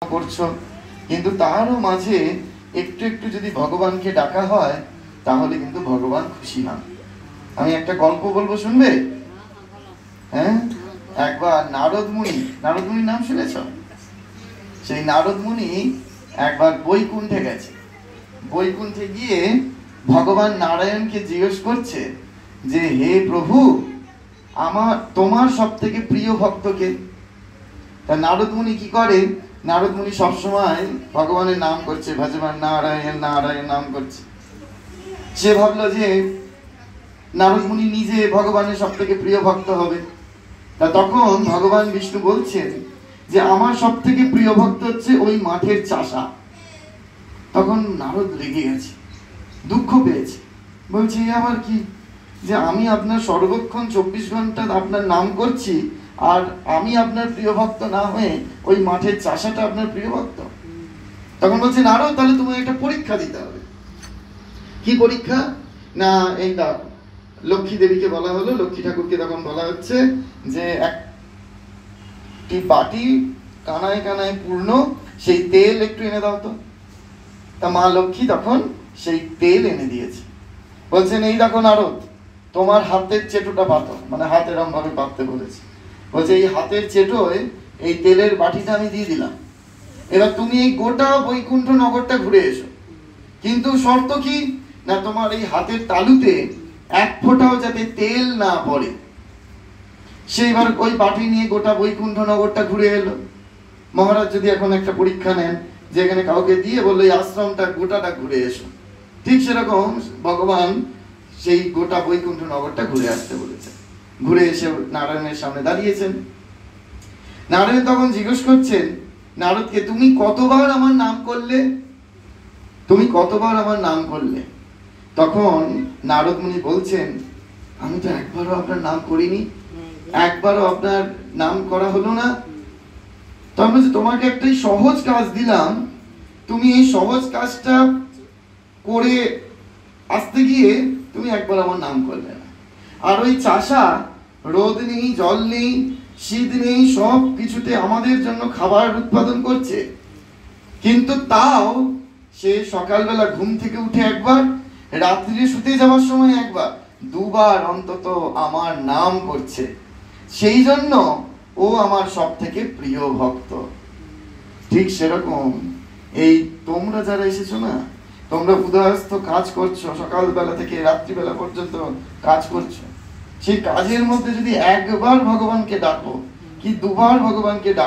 করছো, কিন্তু তারও মাঝে একটু একটু যদি ভগবানকে ডাকা হয় তাহলে কিন্তু ভগবান খুশি হন। আমি একটা গল্প বলবো, শুনবে? হ্যাঁ, একবার নারদ মুনির নাম শুনেছ? সেই নারদ মুনি একবার বৈকুণ্ঠে গেছে। বৈকুণ্ঠে গিয়ে ভগবান নারায়ণকে জিজ্ঞেস করছে যে, হে প্রভু, তোমার সব থেকে প্রিয় ভক্তকে? তা নারদ মুনি কি করে? নারদ মুনি সবসময় ভগবানের নাম করছে, ভগবান নারায়ণ নারায়ণ নাম করছে। সে ভাবলো যে নারদ মুনি নিজে ভগবানের সব থেকে প্রিয় ভক্ত হবে। তা তখন ভগবান বিষ্ণু বলছেন যে আমার সব থেকে প্রিয় ভক্ত হচ্ছে ওই মাঠের চাষা। তখন নারদ রেগে গেছে, দুঃখ পেয়েছে, বলছে আবার কি, যে আমি আপনার সর্বক্ষণ 24 ঘন্টা আপনার নাম করছি, আর আমি আপনার প্রিয় ভক্ত না হয়ে ওই মাঠের চাষাটা আপনার প্রিয় ভক্ত? তখন বলছে নারদ, তাহলে তোমায় একটা পরীক্ষা দিতে হবে। কি পরীক্ষা? না, এই লক্ষ্মী দেবীকে বলা হলো, লক্ষ্মী ঠাকুরকে তখন বলা হচ্ছে যে একটি বাটি কানায় কানায় পূর্ণ সেই তেল একটু এনে দাও তো। তা মা লক্ষ্মী তখন সেই তেল এনে দিয়েছে। বলছেন, এই দেখো নারদ, তোমার হাতের চেটোটা পাতো, মানে হাত এরম ভাবে পাততে বলেছে। বলছে এই হাতের চেটোয় এই তেলের বাটিটা আমি দিয়ে দিলাম, এবার তুমি এই গোটা বৈকুণ্ঠ নগরটা ঘুরে এসো, কিন্তু শর্ত কি না, তোমার এই হাতের তালুতে এক ফোঁটাও যাতে তেল না পড়ে। সেইবার ওই বাটি নিয়ে গোটা বৈকুণ্ঠ নগরটা ঘুরে এলো। মহারাজ যদি এখন একটা পরীক্ষা নেন, যেখানে কাউকে দিয়ে বললো এই আশ্রমটা গোটাটা ঘুরে এসো, ঠিক সেরকম ভগবান সেই গোটা বৈকুণ্ঠ নগরটা ঘুরে আসতে বলেছে। ঘুরে এসে নারায়ণের সামনে দাঁড়িয়েছেন। নারায়ণ তখন জিজ্ঞেস করছেন নারদকে, তুমি কতবার আমার নাম করলে? তুমি কতবার আমার নাম করলে? তখন নারদ মুনি বলছেন, আমি তো একবারও আপনার নাম করিনি, একবারও আপনার নাম করা হলো না। তখন বলছে, তোমাকে একটা সহজ কাজ দিলাম, তুমি এই সহজ কাজটা করে আসতে গিয়ে তুমি একবার আমার নাম করলে না। আর ওই চাষা রোদ নেই, জল নেই, শীত নেই, সব কিছুতে আমাদের জন্য খাবার উৎপাদন করছে, কিন্তু তাও সে সকালবেলা ঘুম থেকে উঠে একবার, রাত্রিরে শুতে যাওয়ার সময় একবার, দুবার অন্তত আমার নাম করছে। সেই জন্য ও আমার সব থেকে প্রিয় ভক্ত। ঠিক সেরকম এই তোমরা যারা এসেছো না, তোমরা উদয়স্থ কাজ করছো, সকালবেলা থেকে রাত্রিবেলা পর্যন্ত কাজ করছো, সেই কাজের মধ্যে যদি একবার ভগবানকে ডাকো কি দুবার ভগবানকে ডাকো,